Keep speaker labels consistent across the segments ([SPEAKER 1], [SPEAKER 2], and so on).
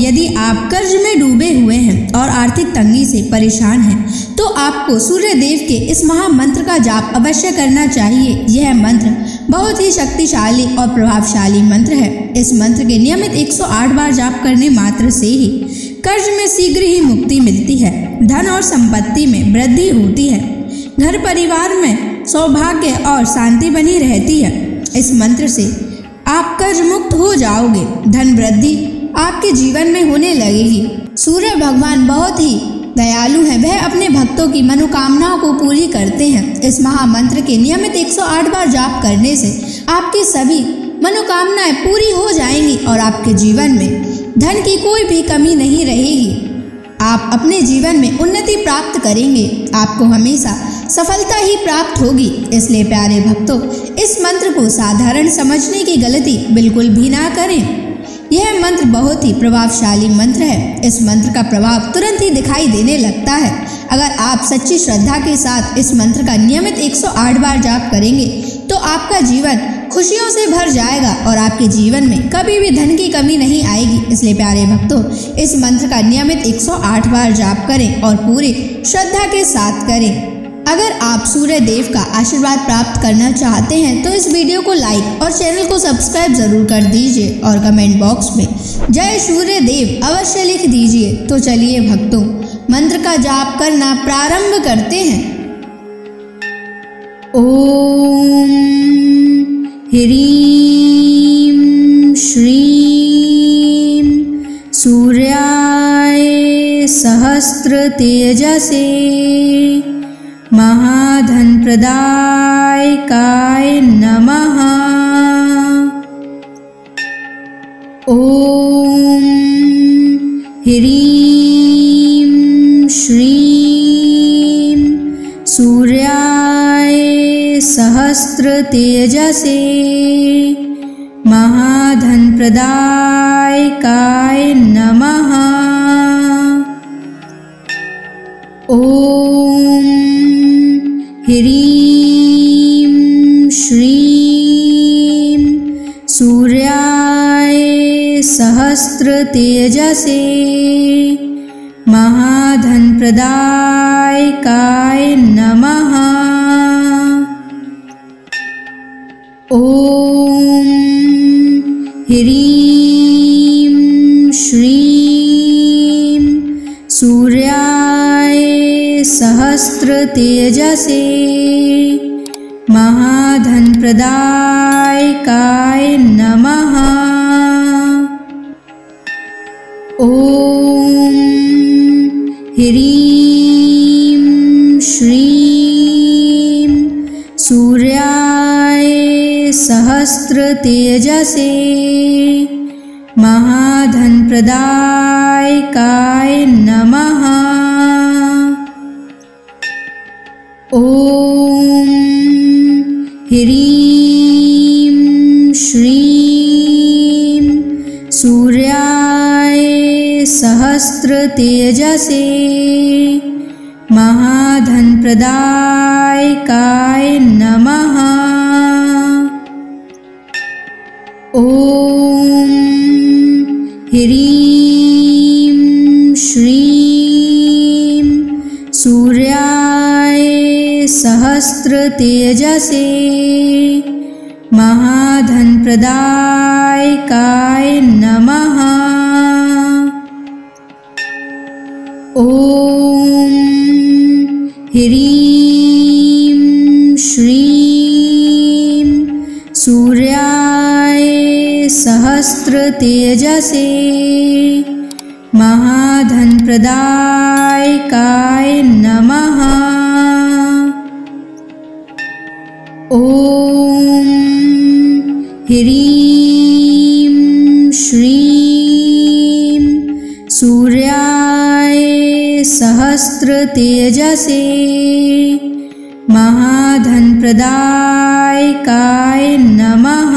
[SPEAKER 1] यदि आप कर्ज में डूबे हुए हैं और आर्थिक तंगी से परेशान हैं, तो आपको सूर्य देव के इस महामंत्र का जाप अवश्य करना चाहिए। यह मंत्र बहुत ही शक्तिशाली और प्रभावशाली मंत्र है। इस मंत्र के नियमित 108 बार जाप करने मात्र से ही कर्ज में शीघ्र ही मुक्ति मिलती है, धन और संपत्ति में वृद्धि होती है, घर परिवार में सौभाग्य और शांति बनी रहती है। इस मंत्र से आप कर्ज मुक्त हो जाओगे, धन वृद्धि आपके जीवन में होने लगेगी। सूर्य भगवान बहुत ही दयालु हैं, वह अपने भक्तों की मनोकामनाओं को पूरी करते हैं। इस महामंत्र के नियमित 108 बार जाप करने से आपकी सभी मनोकामनाएं पूरी हो जाएंगी और आपके जीवन में धन की कोई भी कमी नहीं रहेगी। आप अपने जीवन में उन्नति प्राप्त करेंगे, आपको हमेशा सफलता ही प्राप्त होगी। इसलिए प्यारे भक्तों, इस मंत्र को साधारण समझने की गलती बिल्कुल भी ना करें। यह मंत्र बहुत ही प्रभावशाली मंत्र है। इस मंत्र का प्रभाव तुरंत ही दिखाई देने लगता है। अगर आप सच्ची श्रद्धा के साथ इस मंत्र का नियमित 108 बार जाप करेंगे तो आपका जीवन खुशियों से भर जाएगा और आपके जीवन में कभी भी धन की कमी नहीं आएगी। इसलिए प्यारे भक्तों, इस मंत्र का नियमित 108 बार जाप करें और पूरी श्रद्धा के साथ करें। अगर आप सूर्य देव का आशीर्वाद प्राप्त करना चाहते हैं तो इस वीडियो को लाइक और चैनल को सब्सक्राइब जरूर कर दीजिए और कमेंट बॉक्स में जय सूर्य देव अवश्य लिख दीजिए। तो चलिए भक्तों, मंत्र का जाप करना प्रारंभ करते हैं। ओम ह्रीं श्रीं सूर्याय सहस्र तेजसे महाधन प्रदायकाय नमः। ओम ह्रीं श्रीं सूर्याय सहस्र तेजसे महाधन प्रदायकाय नमः। ओम ह्रीं श्रीं सूर्याय सहस्र तेजसे महाधन प्रदायकाय नमः। ओम ह्रीं श्रीं सूर्याय सहस्र तेजसे महाधन प्रदायकाय नमः। ओम ह्रीं श्रीं सूर्याय सहस्र तेजसे महाधन प्रदायकाय नमः। ओम ह्रीं श्रीं सूर्याय सहस्र तेजसे महाधन प्रदायकाय नमः। ओम ह्रीं श्रीं सूर्याय सहस्र तेजसे महाधन प्रदायकाय नमः। ओम ह्रीं श्रीं सूर्याय सहस्र तेजसे महाधन प्रदायकाय नमः। ओम ह्रीं श्रीं सूर्याय सहस्र तेजसे महाधन प्रदायकाय नमः।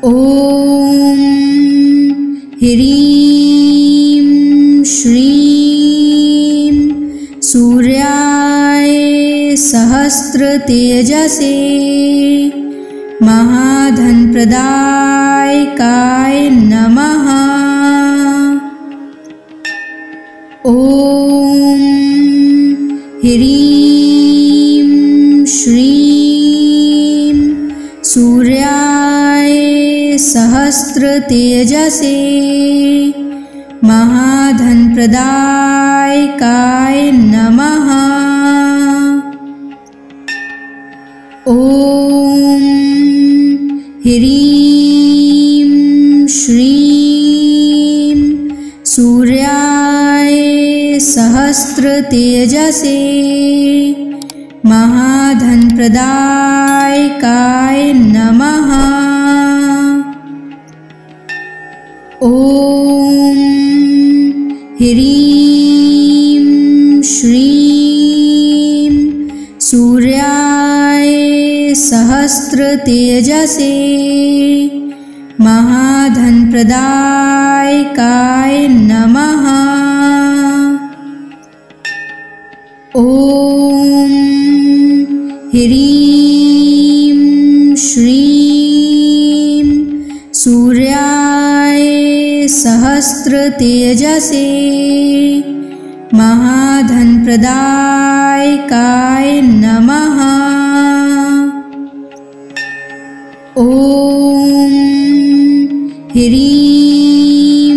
[SPEAKER 1] ओम ह्रीं श्रीं सूर्याय सहस्र तेजसे महाधनप्रदायकाय नमः। ॐ ह्रीं श्रीं सूर्याय सहस्रतेजसे महाधनप्रदायकाय नमः। ॐ ह्रीं श्रीं सूर्याय सहस्रतेजसे महाधनप्रदायकाय नमः। ॐ ह्रीं श्रीं सूर्याय सहस्रतेजसे महाधनप्रदायकाय नमः। ॐ ह्रीं श्रीं सूर्याय सहस्रतेजसे महाधनप्रदायकाय नमः। ॐ ह्रीं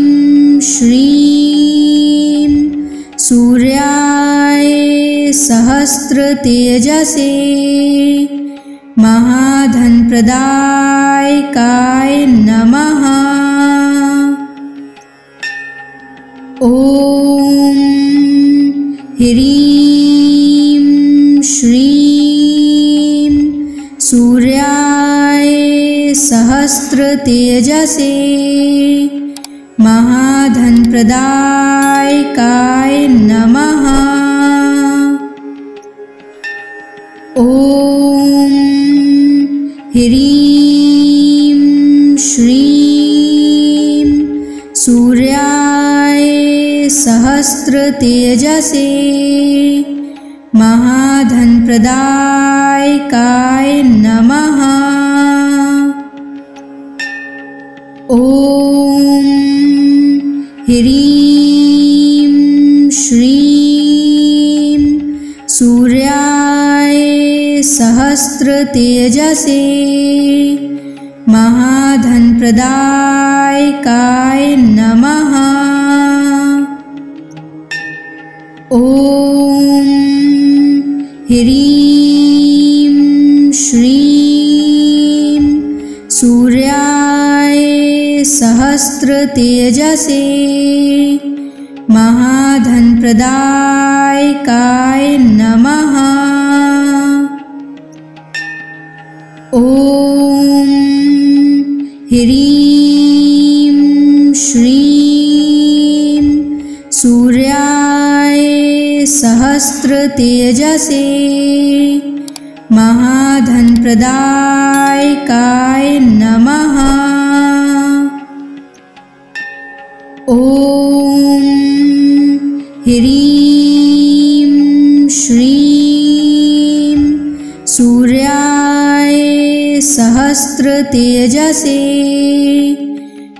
[SPEAKER 1] श्रीं सूर्याय सहस्रतेजसे महाधनप्रदायकाय नमः। ॐ ह्रीं श्रीं सूर्याय सहस्रतेजसे महाधनप्रदायकाय नमः। ॐ ह्रीं श्रीं सूर्याय सहस्रतेजसे महाधनप्रदायकाय नमः। ॐ ह्रीं श्रीं सूर्याय सहस्रतेजसे महाधनप्रदायकाय नमः। ॐ ह्रीं श्रीं सूर्याय सहस्रतेजसे महाधनप्रदायकाय नमः। ॐ ह्रीं श्रीं सूर्याय सहस्रतेजसे महाधनप्रदायकाय नमः। ॐ ह्रीं श्रीं सूर्याय सहस्रतेजसे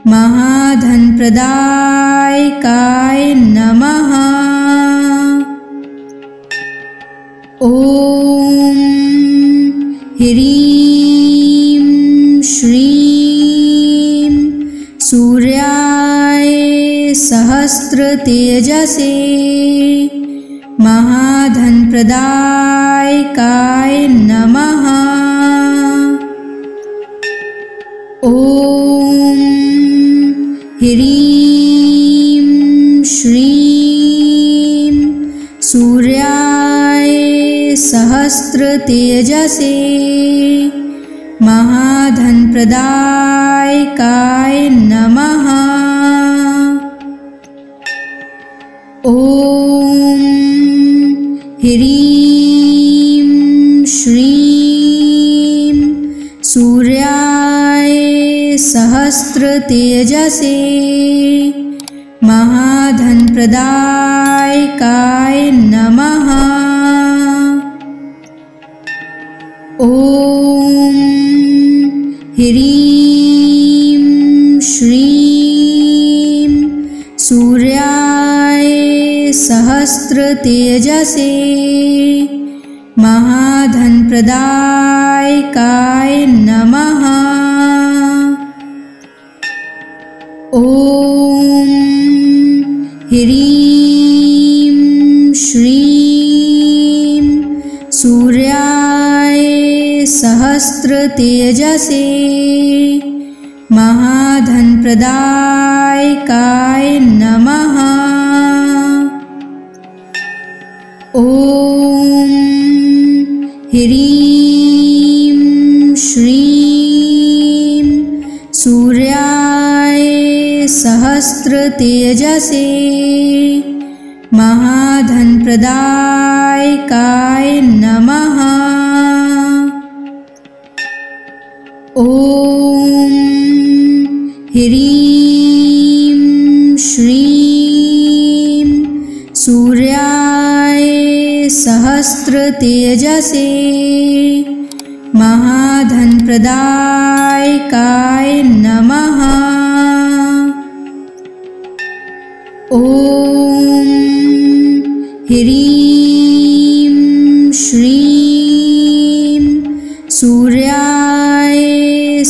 [SPEAKER 1] महाधनप्रदायकाय नमः। ॐ ह्रीं श्रीं सूर्याय सहस्रतेजसे महाधनप्रदायकाय नमः। ॐ ह्रीं श्रीं सूर्याय सहस्रतेजसे महाधनप्रदायकाय नमः। ॐ ह्रीं श्रीं सूर्याय सहस्रतेजसे महाधनप्रदायकाय नमः। ॐ ह्रीं श्रीं सूर्याय सहस्रतेजसे महाधनप्रदायकाय नमः। ॐ ह्रीं श्रीं सूर्याय सहस्रतेजसे महाधनप्रदायकाय नमः। ॐ ह्रीं श्रीं सूर्याय सहस्रतेजसे महाधनप्रदायकाय नमः। ॐ ह्रीं श्रीं सूर्याय सहस्रतेजसे महाधनप्रदायकाय नमः। ॐ ह्रीं श्रीं सूर्याय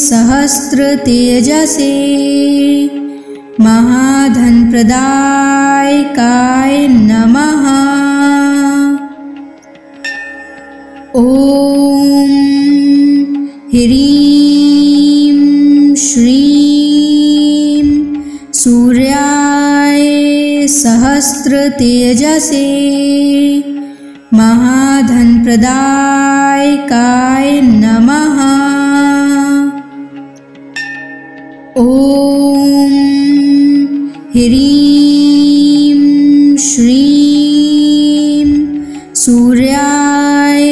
[SPEAKER 1] सहस्रतेजसे महाधनप्रदायकाय नमः। ॐ ह्रीं श्रीं सूर्याय सहस्रतेजसे महाधनप्रदायकाय नमः। ॐ ह्रीं श्रीं सूर्याय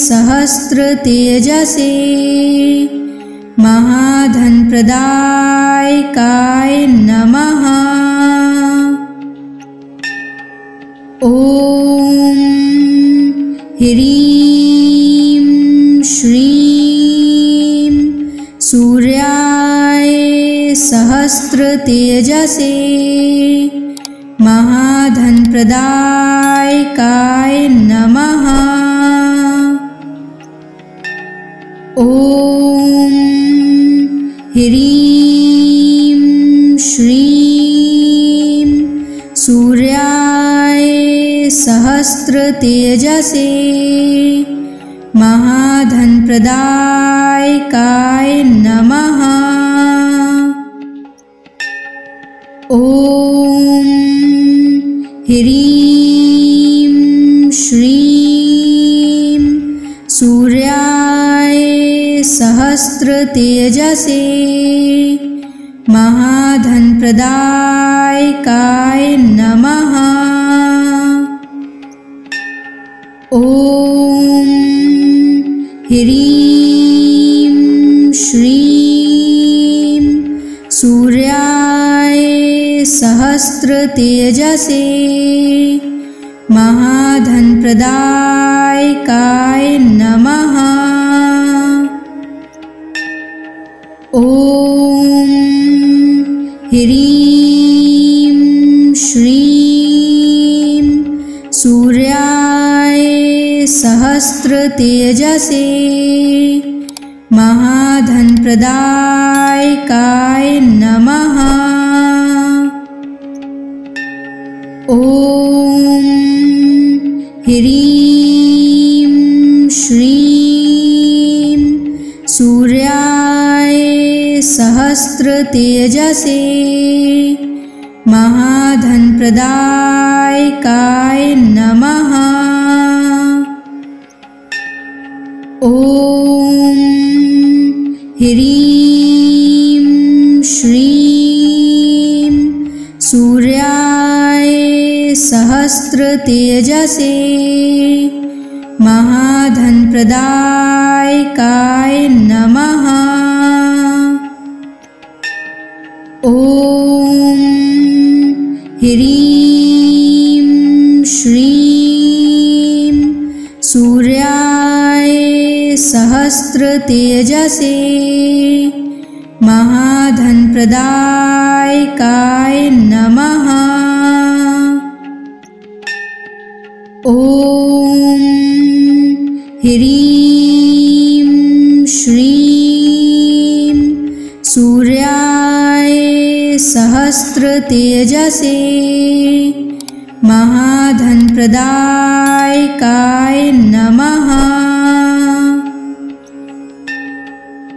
[SPEAKER 1] सहस्रतेजसे महाधनप्रदायकाय नमः। ॐ ह्रीं श्रीं सूर्याय सहस्रतेजसे महाधनप्रदायकाय नमः। ॐ ह्रीं श्रीं सूर्याय सहस्रतेजसे महाधनप्रदायकाय नमः। ॐ ह्रीं श्रीं सूर्याय सहस्रतेजसे महाधनप्रदायकाय नमः। ॐ ह्रीं श्रीं सूर्याय सहस्रतेजसे महाधनप्रदायकाय नमः। ॐ ह्रीं श्रीं सूर्याय सहस्रतेजसे महाधनप्रदायकाय नमः। ॐ ह्रीं श्रीं सूर्याय सहस्रतेजसे महाधनप्रदायकाय नमः। ॐ ह्रीं श्रीं सूर्याय सहस्रतेजसे महाधनप्रदायकाय नमः। ॐ ह्रीं श्रीं सूर्याय सहस्रतेजसे महाधनप्रदायकाय नमः। ॐ ह्रीं श्रीं सूर्याय सहस्रतेजसे महाधनप्रदायकाय नमः।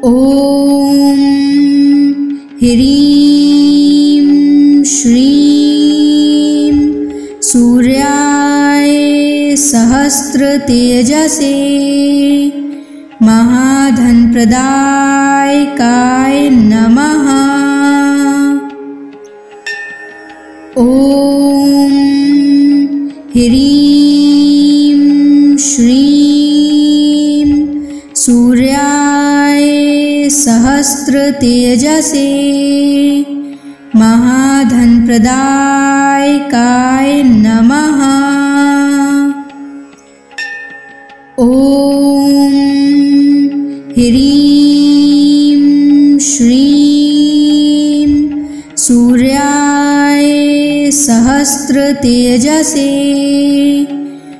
[SPEAKER 1] ॐ ह्रीं श्रीं सूर्याय सहस्रतेजसे महाधनप्रदायकाय नमः। ॐ ह्रीं श्रीं सूर्याय सहस्रतेजसे महाधनप्रदायकाय नमः। ॐ ह्रीं श्रीं सूर्याय सहस्रतेजसे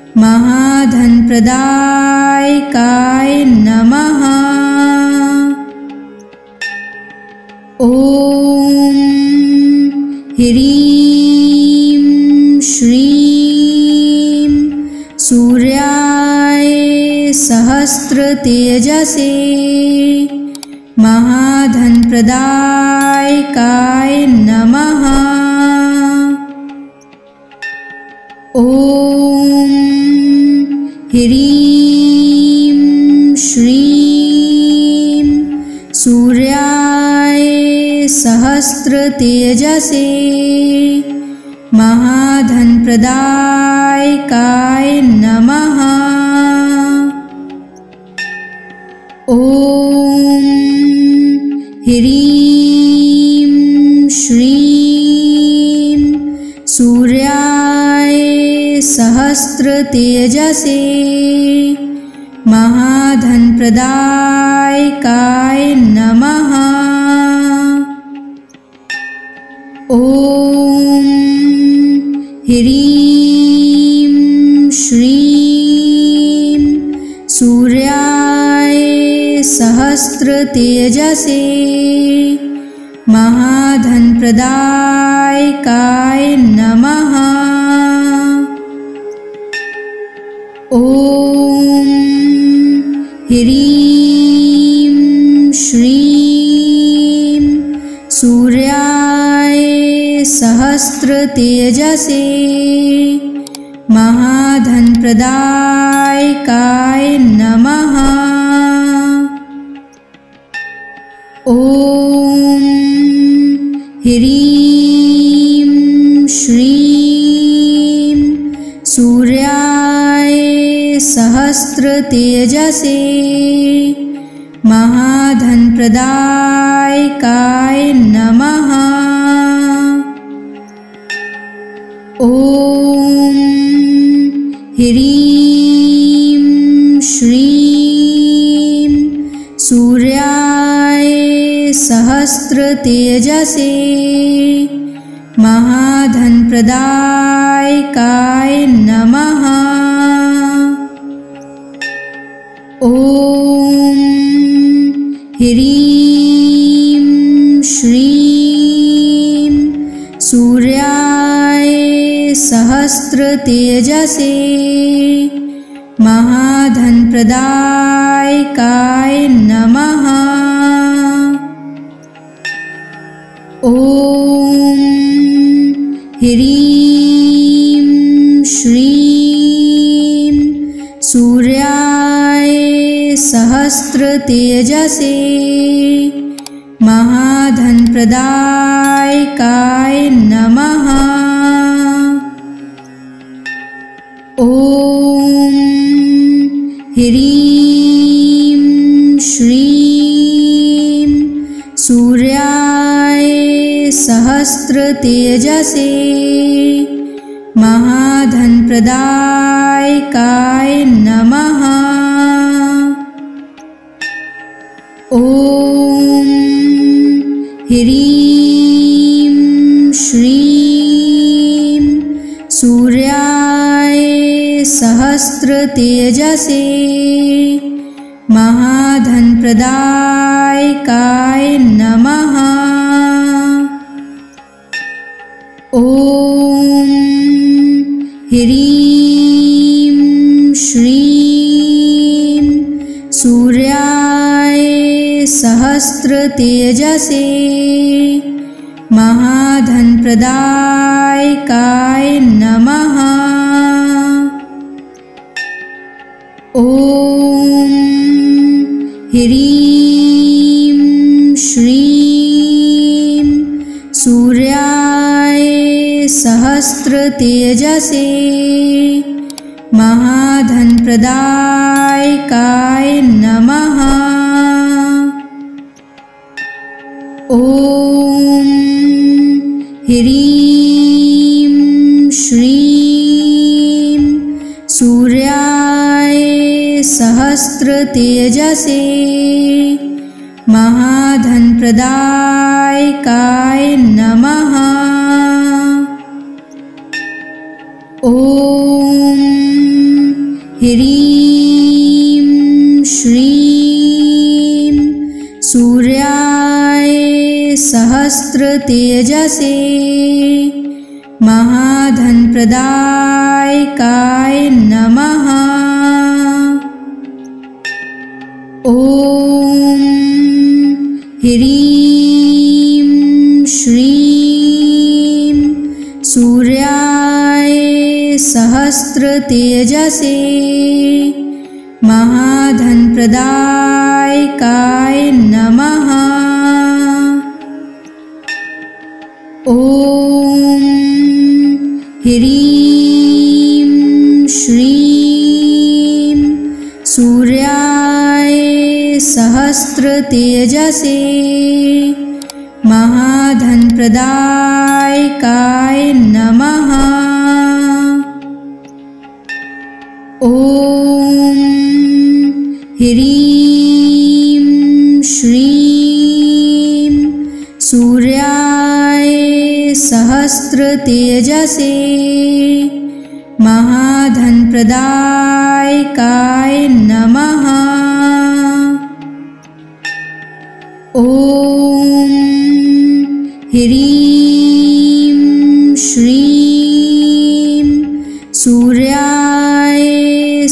[SPEAKER 1] महाधनप्रदायकाय नमः। ॐ ह्रीं श्रीं सूर्याय सहस्रतेजसे महाधनप्रदायकाय नमः। ॐ ह्रीं श्रीं सूर्याय सहस्रतेजसे महाधनप्रदायकाय नमः। ॐ ह्रीं श्रीं सूर्याय सहस्रतेजसे महाधनप्रदायकाय नमः। ॐ ह्रीं श्रीं सूर्याय सहस्रतेजसे महाधनप्रदायकाय नमः। ॐ ह्रीं श्रीं सूर्याय सहस्रतेजसे महाधनप्रदायकाय नमः। ॐ ह्रीं श्रीं सूर्याय सहस्रतेजसे महाधनप्रदायकाय नमः। ॐ ह्रीं श्रीं सूर्याय सहस्रतेजसे महाधनप्रदायकाय नमः। ॐ ह्रीं श्रीं सूर्याय सहस्रतेजसे महाधनप्रदायकाय नमः। ॐ ह्रीं श्रीं सूर्याय सहस्रतेजसे महाधनप्रदायकाय नमः। ॐ ह्रीं श्रीं सूर्याय सहस्रतेजसे महाधनप्रदायकाय नमः। ह्रीं श्रीं सूर्याय सहस्रतेजसे महाधनप्रदायकाय नमः। ॐ ह्रीं श्रीं सूर्याय सहस्रतेजसे महाधनप्रदायकाय नमः। ॐ ह्रीं श्रीं सूर्याय सहस्रतेजसे महाधनप्रदायकाय नमः। ॐ ह्रीं श्रीं सूर्याय सहस्रतेजसे महाधनप्रदायकाय नमः। ॐ ह्रीं श्रीं सूर्याय सहस्रतेजसे महाधनप्रदायकाय नमः। ॐ ह्रीं श्रीं सूर्याय सहस्रतेजसे महाधनप्रदायकाय नमः। ॐ ह्रीं श्रीं सूर्याय सहस्रतेजसे महाधनप्रदायकाय नमः। ॐ ह्रीं श्रीं सूर्याय सहस्रतेजसे महाधनप्रदायकाय नमः। ॐ ह्रीं श्रीं सूर्याय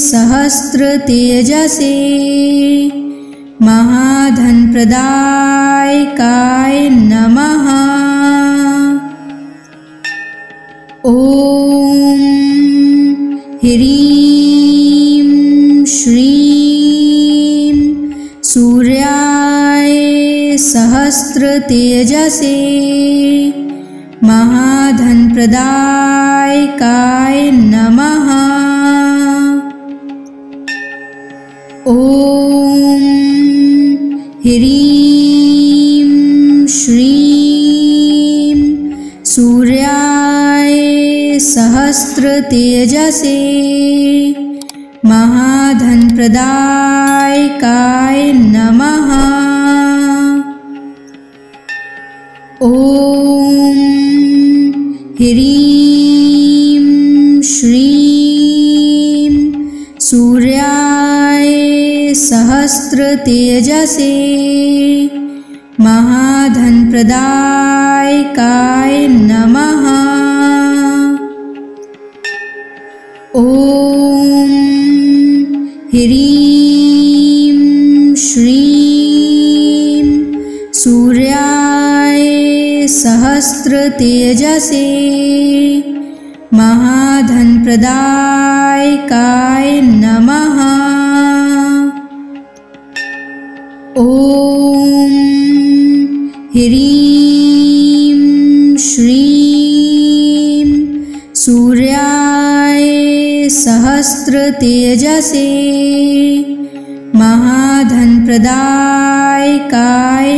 [SPEAKER 1] सहस्रतेजसे महाधनप्रदायकाय नमः। ॐ ह्रीं श्रीं सूर्याय सहस्रतेजसे महाधनप्रदायकाय नमः। ॐ ह्रीं श्रीं सूर्याय सहस्रतेजसे महाधनप्रदायकाय नमः। ॐ ह्रीं श्रीं सूर्याय सहस्रतेजसे महाधनप्रदायकाय नमः। ॐ ह्रीं श्रीं सूर्याय सहस्रतेजसे महाधनप्रदायकाय नमः। ॐ ह्रीं श्रीं सूर्याय सहस्रतेजसे महाधनप्रदायकाय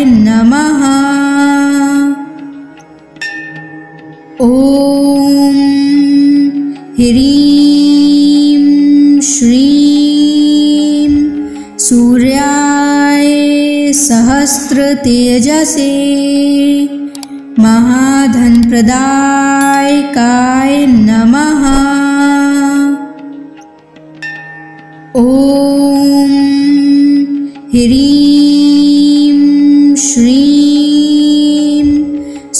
[SPEAKER 1] नमः। ॐ ह्रीं श्रीं सूर्याय सहस्रतेजसे महाधनप्रदायकाय नमः। ॐ ह्रीं श्रीं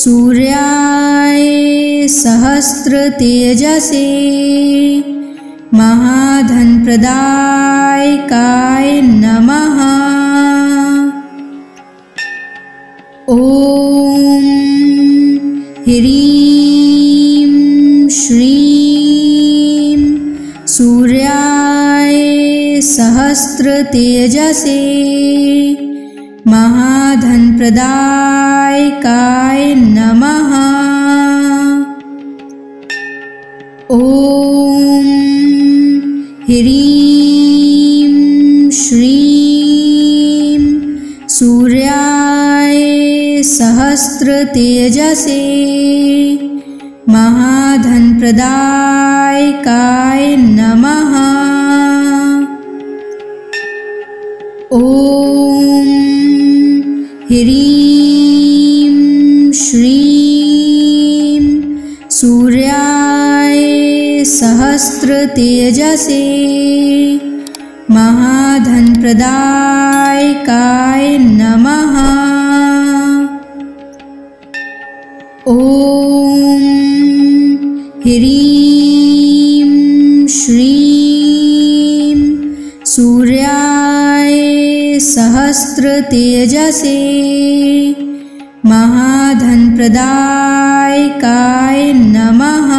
[SPEAKER 1] सूर्याय सहस्रतेजसे महाधनप्रदायकाय नमः। ॐ ह्रीं श्रीं सूर्याय सहस्रतेजसे महाधनप्रदायकाय नमः। ॐ ह्रीं श्रीं सूर्याय सहस्रतेजसे महाधनप्रदायकाय नमः। ॐ ह्रीं श्रीं सूर्याय सहस्रतेजसे महाधनप्रदायकाय नमः। ॐ ह्रीं श्रीं सूर्याय सहस्रतेजसे महाधनप्रदायकाय नमः।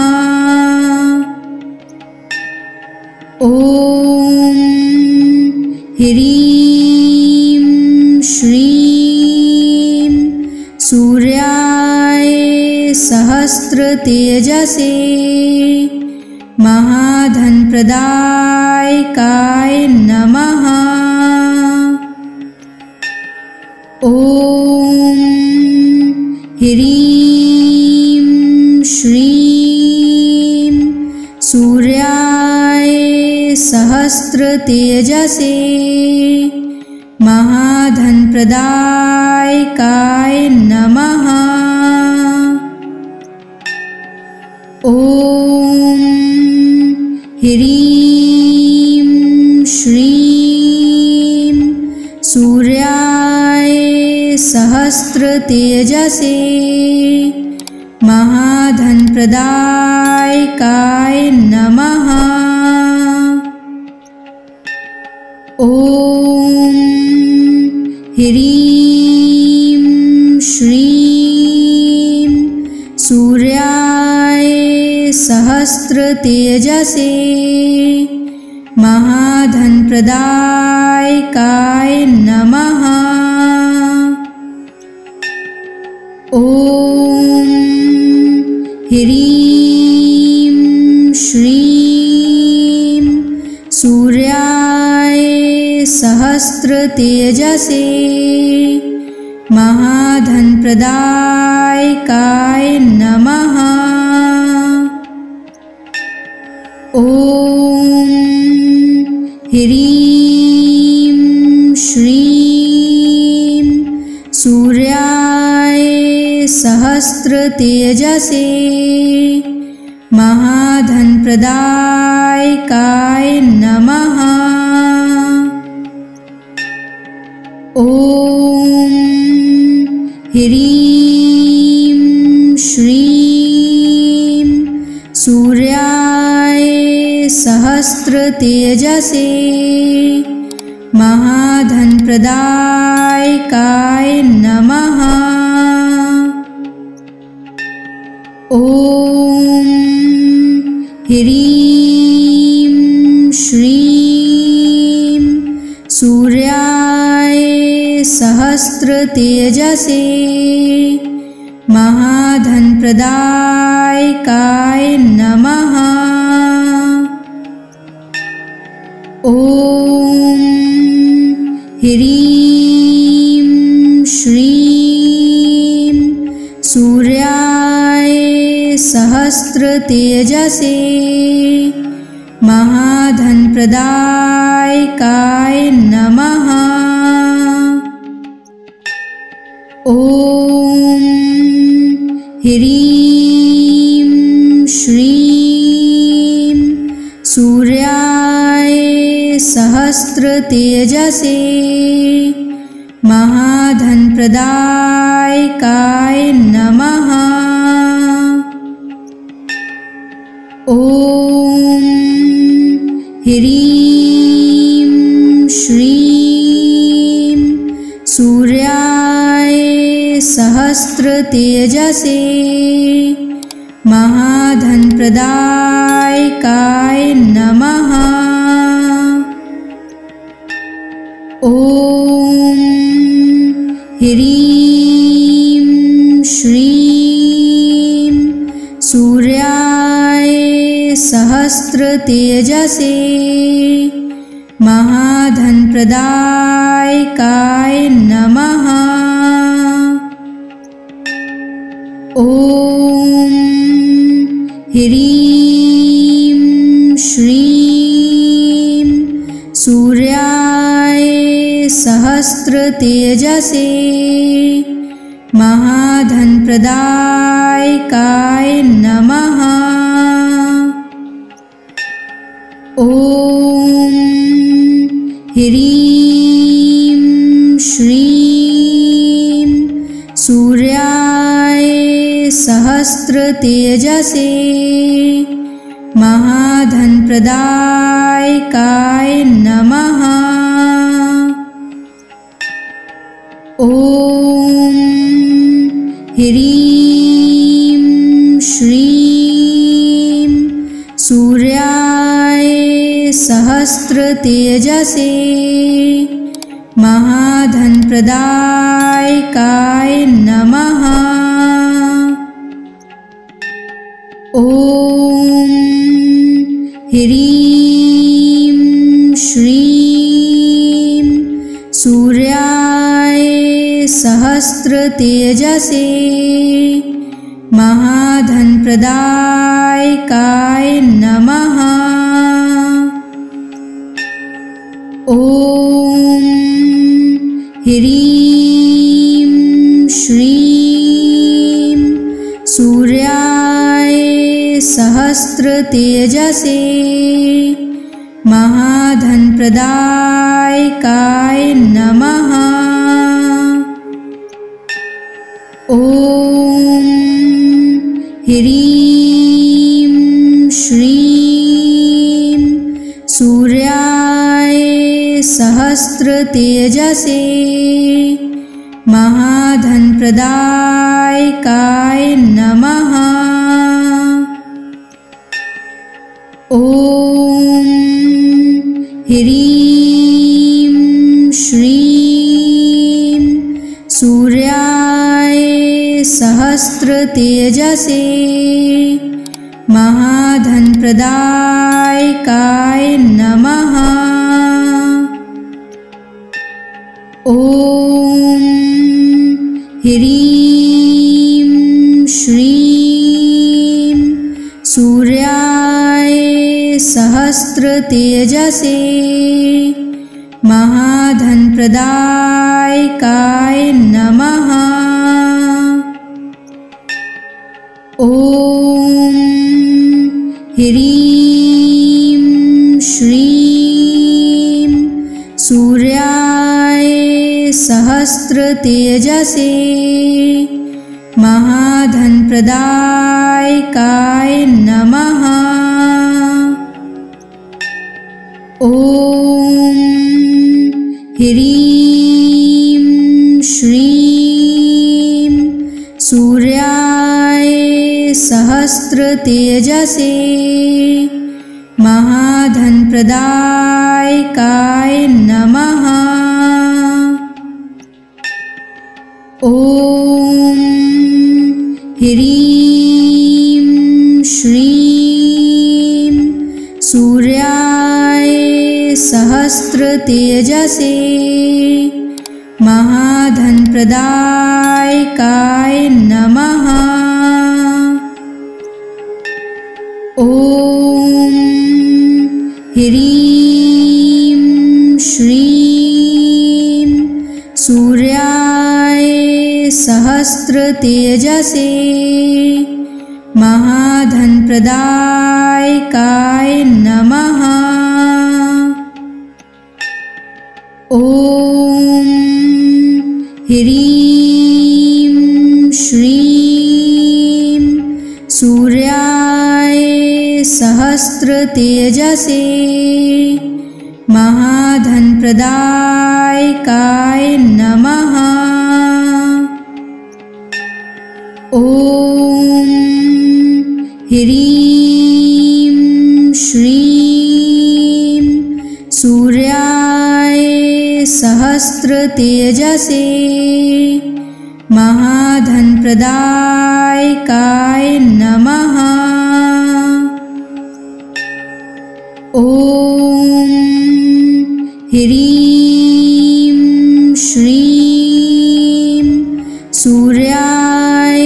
[SPEAKER 1] ॐ ह्रीं श्रीं सूर्याय सहस्रतेजसे महाधनप्रदायकाय नमः। ॐ ह्रीं श्रीं सूर्याय सहस्रतेजसे महाधनप्रदायकाय नमः। ॐ ह्रीं श्रीं सूर्याय सहस्रतेजसे महाधनप्रदायकाय नमः। ॐ ह्रीं श्रीं सूर्याय सहस्रतेजसे महाधनप्रदायकाय नमः। ॐ ह्रीं श्रीं सूर्याय सहस्रतेजसे महाधनप्रदायकाय नमः। ॐ ह्रीं श्रीं सूर्याय सहस्रतेजसे महाधनप्रदायकाय नमः। ॐ ह्रीं श्रीं सूर्याय सहस्रतेजसे महाधनप्रदायकाय नमः। ॐ ह्रीं श्रीं सूर्याय सहस्रतेजसे महाधनप्रदायकाय नमः। ॐ ह्रीं श्रीं सूर्याय सहस्रतेजसे महाधनप्रदायकाय नमः। ह्रीं श्रीं सूर्याय सहस्रतेजसे महाधनप्रदायकाय नमः। ॐ ह्रीं श्रीं सूर्याय सहस्रतेजसे महाधनप्रदायकाय नमः। ॐ ह्रीं श्रीं सूर्याय सहस्रतेजसे महाधनप्रदायकाय नमः। ॐ ह्रीं श्रीं सूर्याय सहस्रतेजसे महाधनप्रदायकाय नमः। ॐ ह्रीं श्रीं सूर्याय सहस्रतेजसे महाधनप्रदायकाय नमः। ॐ ह्रीं श्रीं सूर्याय सहस्रतेजसे महाधनप्रदायकाय नमः। ॐ ह्रीं श्रीं सूर्याय सहस्रतेजसे महाधनप्रदायकाय नमः। ॐ ह्रीं श्रीं सूर्याय सहस्रतेजसे महाधनप्रदायकाय नमः। ॐ ह्रीं श्रीं सूर्याय सहस्रतेजसे महाधनप्रदायकाय नमः। ॐ ह्रीं श्रीं सूर्याय सहस्रतेजसे महाधनप्रदायकाय नमः। ॐ ह्रीं श्रीं सूर्याय सहस्रतेजसे महाधनप्रदायकाय नमः। ॐ ह्रीं श्रीं सूर्याय सहस्रतेजसे महाधनप्रदायकाय नमः। ॐ ह्रीं श्रीं सूर्याय सहस्रतेजसे महाधनप्रदायकाय नमः। ॐ ह्रीं श्रीं सूर्याय सहस्रतेजसे महाधनप्रदायकाय नमः। ॐ ह्रीं श्रीं सूर्याय सहस्रतेजसे सहस्रतेजसे महाधनप्रदायकाय नमः। ॐ ह्रीं श्रीं सूर्याय सहस्रतेजसे महाधनप्रदायकाय नमः। ॐ ह्रीं श्रीं सूर्याय सहस्रतेजसे महाधनप्रदायकाय नमः। ॐ ह्रीं श्रीं सूर्याय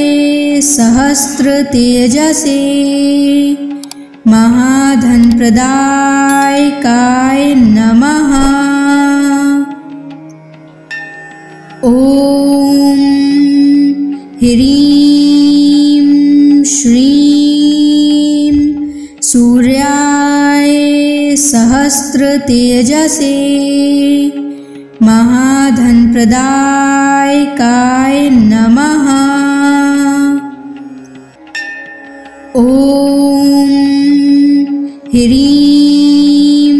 [SPEAKER 1] सहस्रतेजसे महाधनप्रदायकाय नमः। ॐ ह्रीं श्रीं सूर्याय सहस्रतेजसे महाधनप्रदायकाय नमः। ॐ ह्रीं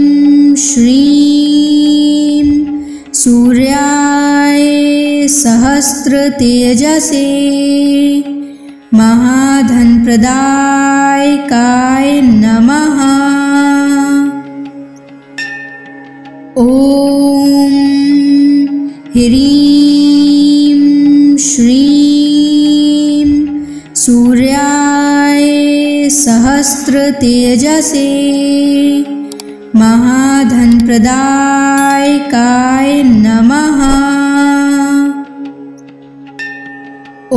[SPEAKER 1] श्रीं सूर्याय सहस्रतेजसे महाधनप्रदायकाय नमः। ॐ ह्रीं श्रीं सूर्याय सहस्रतेजसे महाधनप्रदायकाय नमः। ॐ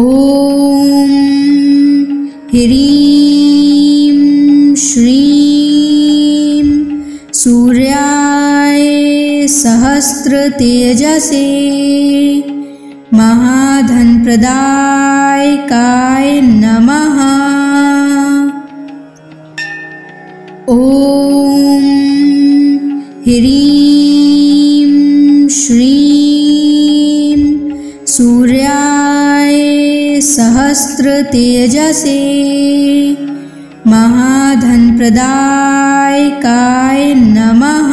[SPEAKER 1] ह्रीं श्रीं सूर्याय सहस्रतेजसे महाधनप्रदायकाय नमः। ॐ ह्रीं श्रीं सूर्याय सहस्रतेजसे महाधनप्रदायकाय नमः।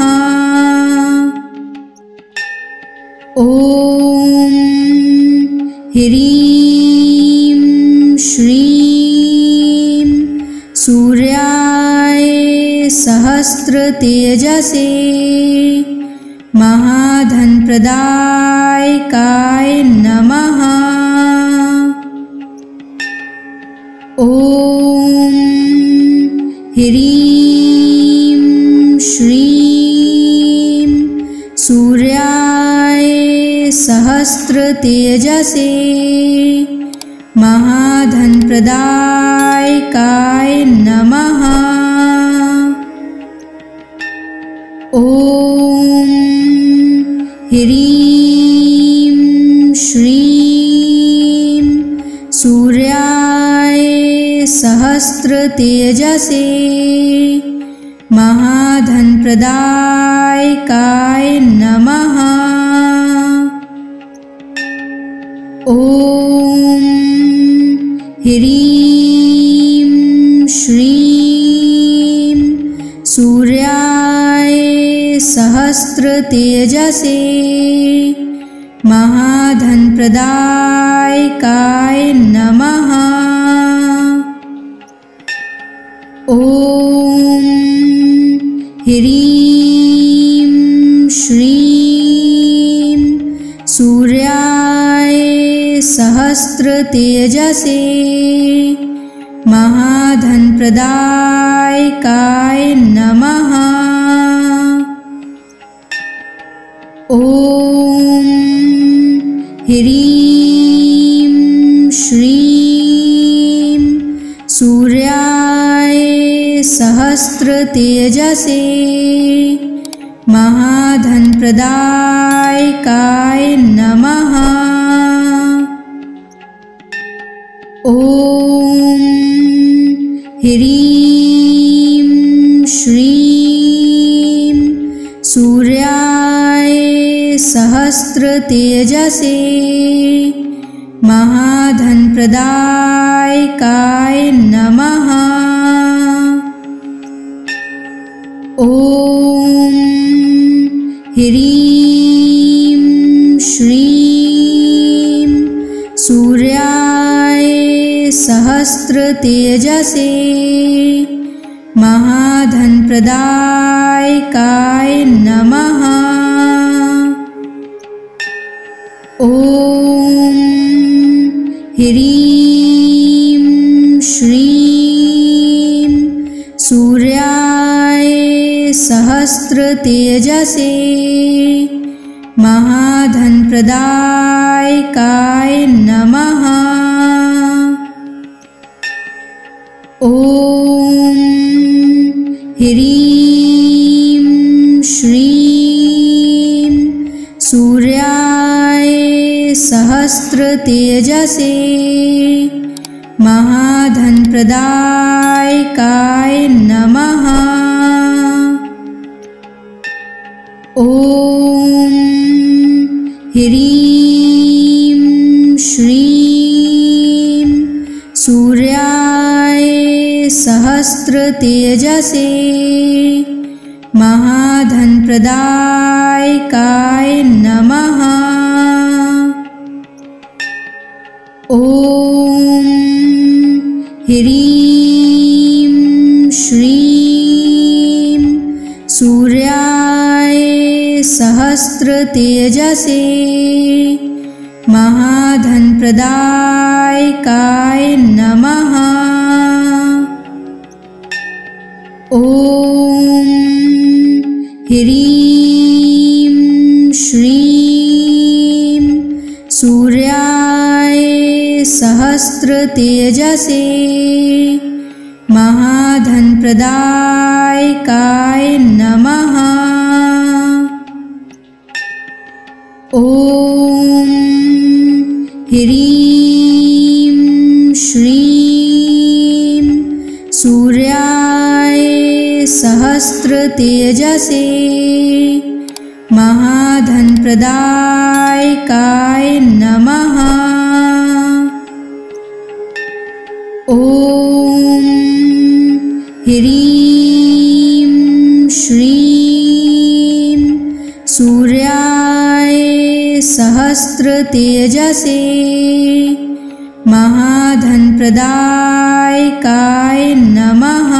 [SPEAKER 1] ॐ ह्रीं श्रीं सूर्याय सहस्रतेजसे महाधनप्रदायकाय नमः। ॐ ह्रीं श्रीं सूर्याय सहस्रतेजसे महाधनप्रदायकाय नमः। ॐ ह्रीं श्रीं सूर्याय सहस्रतेजसे महाधनप्रदायकाय नमः। ॐ ह्रीं श्रीं सूर्याय सहस्रतेजसे महाधनप्रदायकाय नमः। ॐ ह्रीं श्रीं सूर्याय सहस्रतेजसे महाधनप्रदायकाय नमः। ॐ ह्रीं श्रीं सूर्याय सहस्रतेजसे महाधनप्रदायकाय नमः। सूर्याय सहस्रतेजसे महाधनप्रदायकाय नमः। ॐ ह्रीं श्रीं सूर्याय सहस्रतेजसे महाधनप्रदायकाय नमः। ॐ ह्रीं श्रीं सूर्याय सहस्रतेजसे महाधनप्रदायकाय नमः। ॐ ह्रीं श्रीं सूर्याय सहस्रतेजसे महाधनप्रदायकाय नमः। ॐ ह्रीं श्रीं सूर्याय सहस्रतेजसे महाधनप्रदायकाय नमः। ॐ ह्रीं श्रीं सूर्याय सहस्रतेजसे महाधनप्रदायकाय नमः। ॐ ह्रीं श्रीं सूर्याय सहस्रतेजसे महाधनप्रदायकाय नमः। ॐ ह्रीं श्रीं सूर्याय सहस्रतेजसे महाधनप्रदायकाय नमः। ॐ ह्रीं श्रीं सूर्याय सहस्रतेजसे महाधनप्रदायकाय नमः।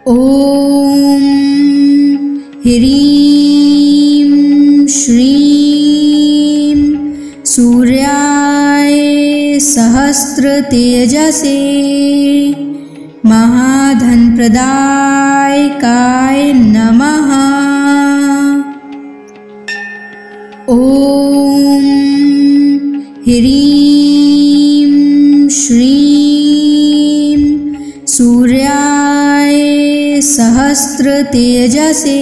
[SPEAKER 1] ॐ ह्रीं श्रीं सूर्याय सहस्रतेजसे महाधनप्रदायकाय नमः। ॐ ह्रीं श्रीं सूर्याय सहस्रतेजसे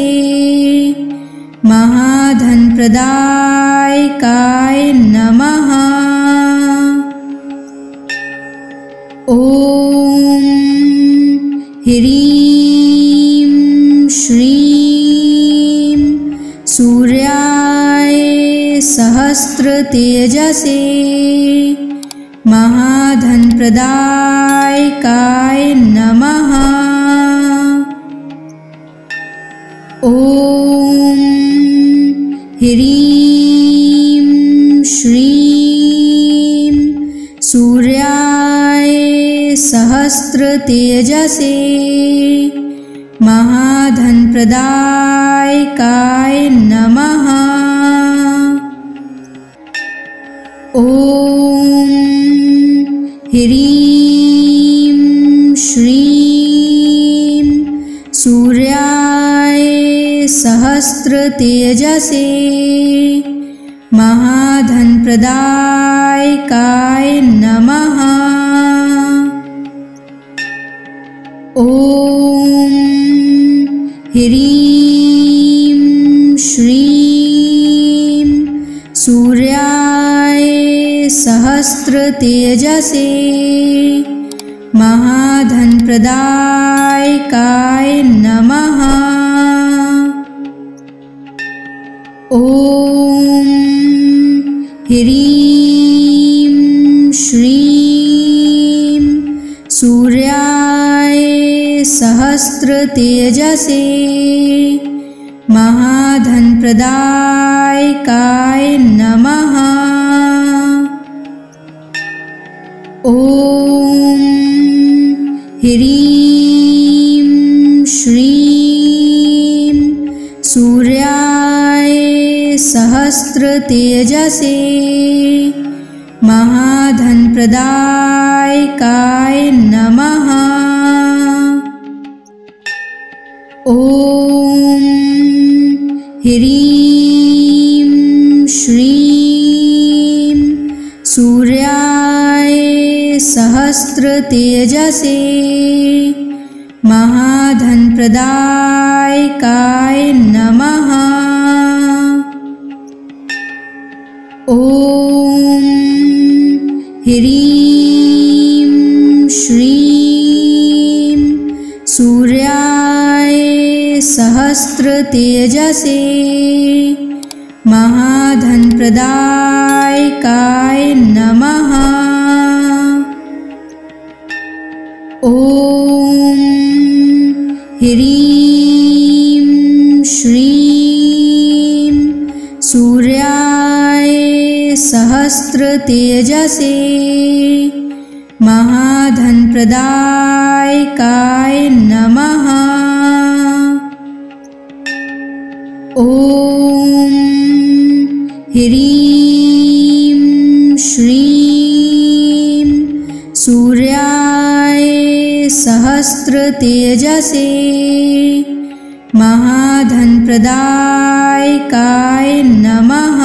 [SPEAKER 1] महाधनप्रदायकाय नमः। ॐ ह्रीं श्रीं सूर्याय सहस्रतेजसे महाधनप्रदायकाय नमः। ॐ ह्रीं श्रीं सूर्याय सहस्रतेजसे महाधनप्रदायकाय नमः। ॐ ह्रीं श्रीं सूर्याय सहस्रतेजसे महाधनप्रदायकाय नमः। ॐ ह्रीं श्रीं सूर्याय सहस्रतेजसे महाधनप्रदायकाय नमः। ह्रीं श्रीं सूर्याय सहस्रतेजसे महाधनप्रदायकाय नमः। ॐ ह्रीं श्रीं सूर्याय सहस्रतेजसे महाधनप्रदायकाय नमः। ॐ ह्रीं श्रीं सूर्याय सहस्रतेजसे महाधनप्रदायकाय नमः। ॐ ह्रीं श्रीं सूर्याय सहस्रतेजसे महाधनप्रदायकाय नमः। ॐ ह्रीं श्रीं सूर्याय सहस्रतेजसे महाधनप्रदायकाय नमः। ॐ ह्रीं श्रीं सूर्याय सहस्रतेजसे महाधनप्रदायकाय नमः।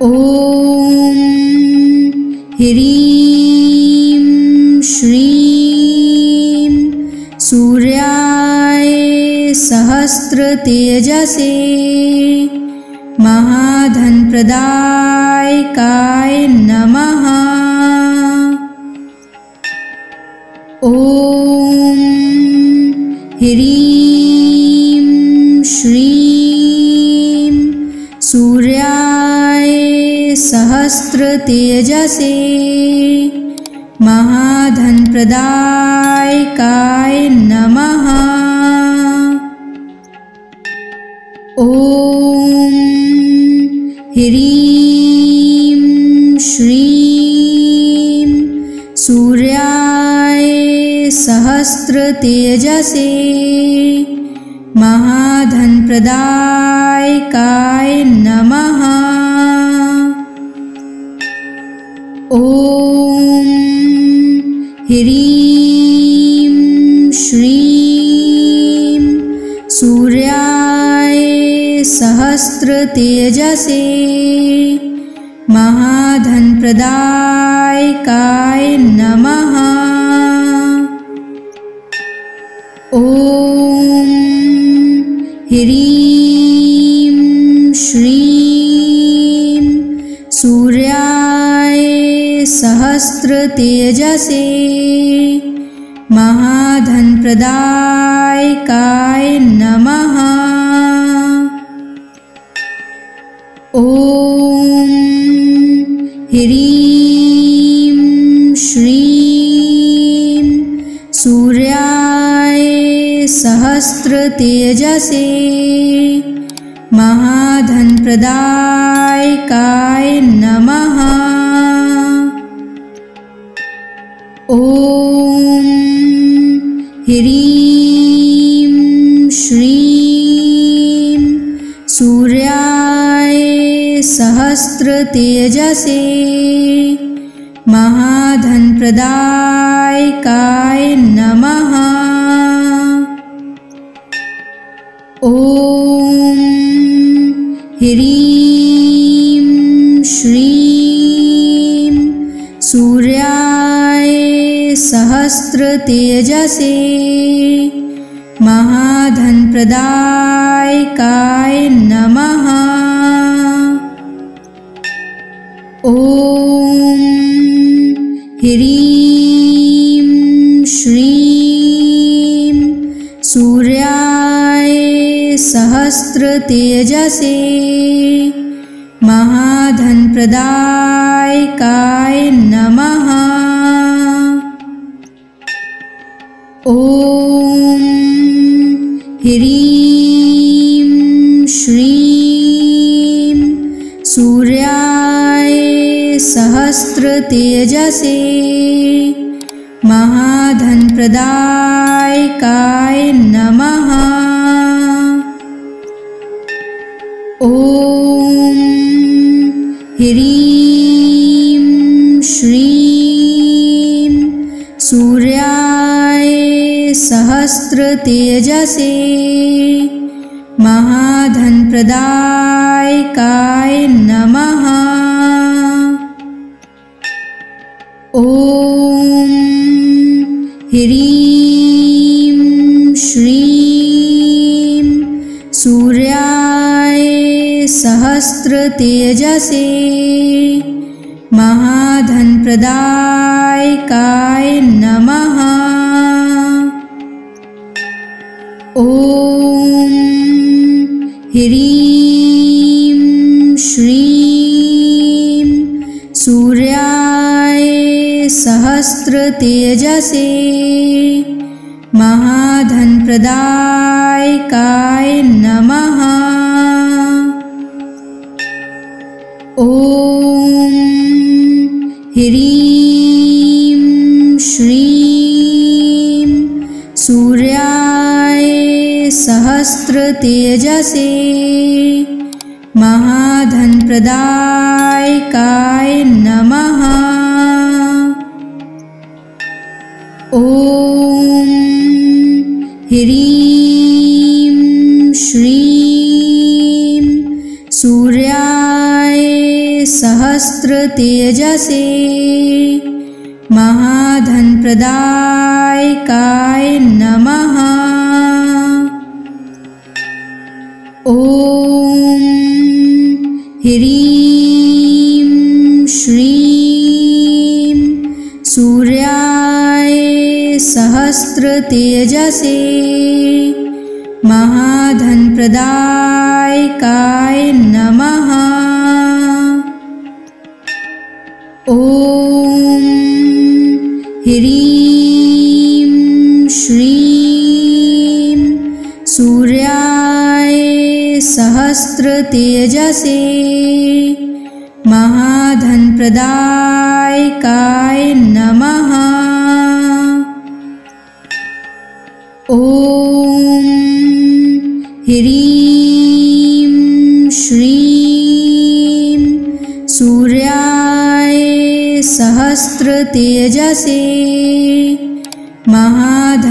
[SPEAKER 1] ॐ ह्रीं श्रीं सूर्याय सहस्रतेजसे महाधनप्रदायकाय नमः। ॐ ह्रीं श्रीं सूर्याय सहस्रतेजसे महाधनप्रदायकाय नमः। ॐ ह्रीं श्रीं सूर्याय सहस्रतेजसे महाधनप्रदायकाय नमः। ॐ ह्रीं श्रीं सूर्याय सहस्रतेजसे महाधनप्रदायकाय नमः। ॐ ह्रीं श्रीं सूर्याय सहस्रतेजसे महाधनप्रदायकाय नमः। ॐ ह्रीं श्रीं सूर्याय सहस्रतेजसे महाधनप्रदायकाय नमः। ॐ ह्रीं श्रीं सूर्याय सहस्रतेजसे महाधनप्रदायकाय नमः। ॐ ह्रीं श्रीं सूर्याय सहस्रतेजसे महाधनप्रदायकाय नमः। ॐ ह्रीं श्रीं सूर्याय सहस्रतेजसे महाधनप्रदायकाय नमः। ॐ ह्रीं श्रीं सूर्याय सहस्रतेजसे महाधनप्रदायकाय नमः। ॐ ह्रीं श्रीं सूर्याय सहस्रतेजसे महाधनप्रदायकाय नमः। ॐ ह्रीं श्रीं सूर्याय सहस्रतेजसे महाधनप्रदायकाय नमः। ॐ ह्रीं श्रीं सूर्याय सहस्रतेजसे महाधनप्रदायकाय नमः। ॐ ह्रीं श्रीं सूर्याय सहस्रतेजसे महाधनप्रदायकाय नमः। ॐ ह्रीं श्रीं सूर्याय सहस्रतेजसे महाधनप्रदायकाय नमः। ॐ ह्रीं श्रीं सूर्याय सहस्रतेजसे महाधनप्रदायकाय नमः। ॐ ह्रीं श्रीं सूर्याय सहस्रतेजसे महाधनप्रदायकाय नमः। ॐ ह्रीं श्रीं सूर्याय सहस्रतेजसे महाधनप्रदायकाय